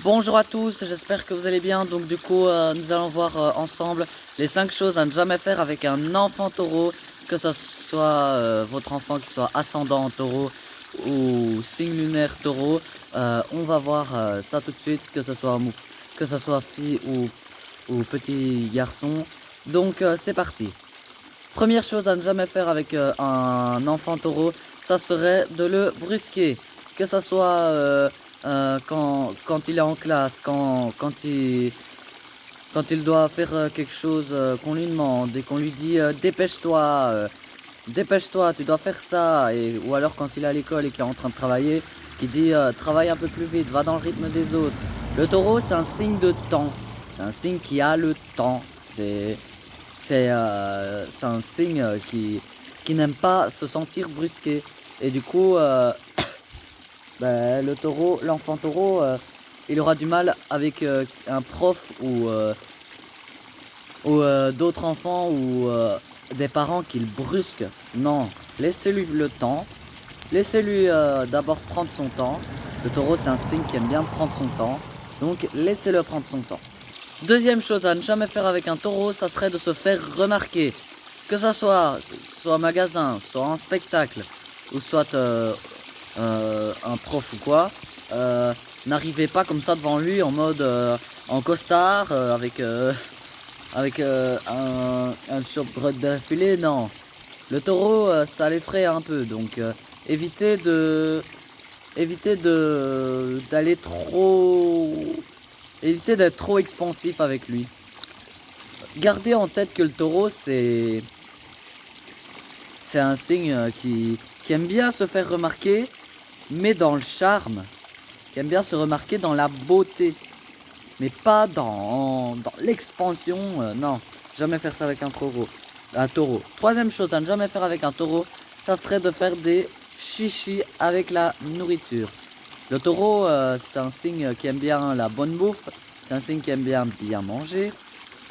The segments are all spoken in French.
Bonjour à tous, j'espère que vous allez bien. Donc du coup, nous allons voir ensemble les 5 choses à ne jamais faire avec un enfant taureau, que ce soit votre enfant qui soit ascendant en taureau ou signe lunaire taureau. On va voir ça tout de suite, que ce soit fille ou petit garçon. Donc c'est parti. Première chose à ne jamais faire avec un enfant taureau, ça serait de le brusquer. Que ça soit quand il est en classe, quand il doit faire quelque chose qu'on lui demande et qu'on lui dit dépêche-toi, tu dois faire ça. Ou alors quand il est à l'école et qu'il est en train de travailler, qui dit travaille un peu plus vite, va dans le rythme des autres. Le taureau, c'est un signe de temps. C'est un signe qui a le temps. C'est c'est un signe qui n'aime pas se sentir brusqué. Et du coup, ben, l'enfant taureau, il aura du mal avec un prof ou d'autres enfants ou des parents qui le brusquent. Non, laissez-lui le temps. Laissez-lui d'abord prendre son temps. Le taureau, c'est un signe qui aime bien prendre son temps. Donc, laissez-le prendre son temps. Deuxième chose à ne jamais faire avec un taureau, ça serait de se faire remarquer. Que ça soit un magasin, soit un spectacle, ou soit un prof ou quoi. N'arrivez pas comme ça devant lui en mode en costard, avec un short d'affilée, non. Le taureau, ça l'effraie un peu, donc évitez de évitez de d'aller trop évitez d'être trop expansif avec lui. Gardez en tête que le taureau, c'est un signe qui aime bien se faire remarquer, mais dans le charme, qui aime bien se remarquer dans la beauté, mais pas dans l'expansion. Non, jamais faire ça avec un taureau. Un taureau. Troisième chose à ne jamais faire avec un taureau, ça serait de faire des chichis avec la nourriture. Le taureau, c'est un signe qui aime bien la bonne bouffe, c'est un signe qui aime bien manger,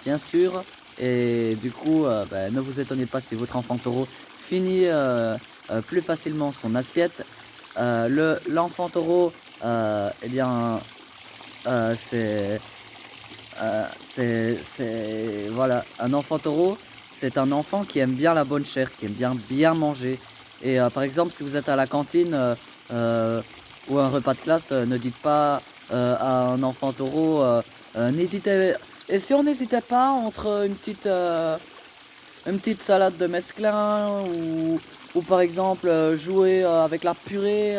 bien sûr. Et du coup, ben, ne vous étonnez pas si votre enfant taureau finit plus facilement son assiette. L'enfant taureau, eh bien, euh, c'est, voilà, un enfant taureau, c'est un enfant qui aime bien la bonne chair, qui aime bien manger. Et par exemple, si vous êtes à la cantine euh, ou un repas de classe, ne dites pas à un enfant taureau, n'hésitez. Et si on n'hésitait pas entre une petite salade de mesclun ou par exemple jouer avec la purée,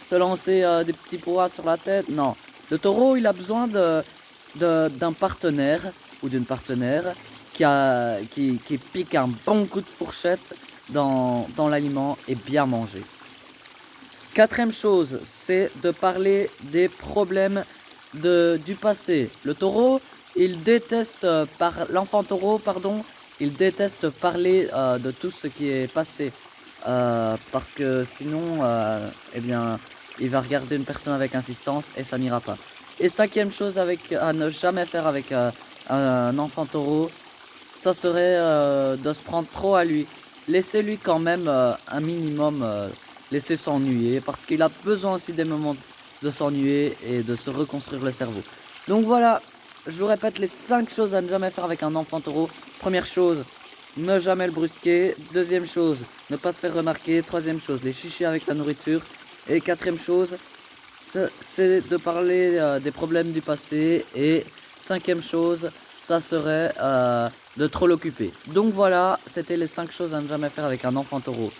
se lancer des petits pois sur la tête, non. Le taureau, il a besoin d'un partenaire ou d'une partenaire qui pique un bon coup de fourchette dans l'aliment et bien manger. Quatrième chose, c'est de parler des problèmes du passé. Le taureau, l'enfant taureau, pardon, il déteste parler de tout ce qui est passé. Parce que sinon, eh bien, il va regarder une personne avec insistance et ça n'ira pas. Et cinquième chose à ne jamais faire avec un enfant taureau, ça serait de se prendre trop à lui. Laissez-lui quand même un minimum laisser s'ennuyer parce qu'il a besoin aussi des moments de s'ennuyer et de se reconstruire le cerveau. Donc voilà, je vous répète les 5 choses à ne jamais faire avec un enfant taureau. Première chose, ne jamais le brusquer. Deuxième chose, ne pas se faire remarquer. Troisième chose, les chichis avec la nourriture. Et quatrième chose, c'est de parler des problèmes du passé. Et cinquième chose, ça serait de trop l'occuper. Donc voilà, c'était les 5 choses à ne jamais faire avec un enfant taureau.